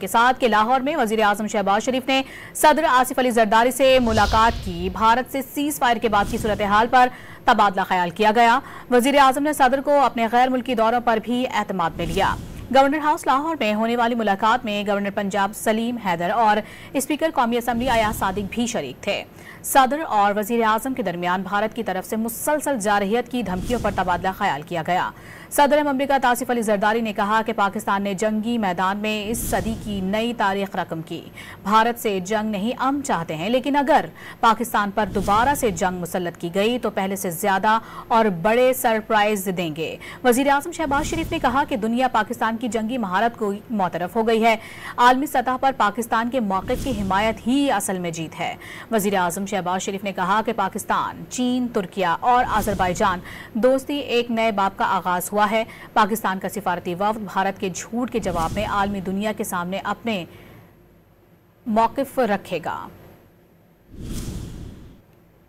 के साथ कि लाहौर में वजीर आजम शहबाज शरीफ ने सदर आसिफ अली जरदारी से मुलाकात की। भारत से सीज फायर के बाद की सूरत हाल पर तबादला ख्याल किया गया। वजीर आजम ने सदर को अपने गैर मुल्की दौरों पर भी एतमाद में लिया। गवर्नर हाउस लाहौर में होने वाली मुलाकात में गवर्नर पंजाब सलीम हैदर और स्पीकर कौमी असम्बली अयाज सादिक भी शरीक थे। सदर और वजीर आजम के दरमियान भारत की तरफ से मुसलसल जारहियत की धमकियों पर तबादला ख्याल किया गया। सदर ममलिकत आसिफ अली जरदारी ने कहा कि पाकिस्तान ने जंगी मैदान में इस सदी की नई तारीख रकम की। भारत से जंग नहीं हम चाहते हैं, लेकिन अगर पाकिस्तान पर दोबारा से जंग मुसल्लत की गई तो पहले से ज्यादा और बड़े सरप्राइज देंगे। वजीर आजम शहबाज शरीफ ने कहा कि दुनिया पाकिस्तान की जंगी महारत को मोतरफ हो गई है। आलमी सतह पर पाकिस्तान के मौक़िफ़ की हिमायत ही असल में जीत है। वजीर आजम शहबाज शरीफ ने कहा कि पाकिस्तान, चीन, तुर्किया और अजरबैजान दोस्ती एक नए बाब का आगाज हुआ है। पाकिस्तान का सिफारती वफ्द भारत के झूठ के जवाब में आलमी दुनिया के सामने अपने मौक़िफ़ रखेगा।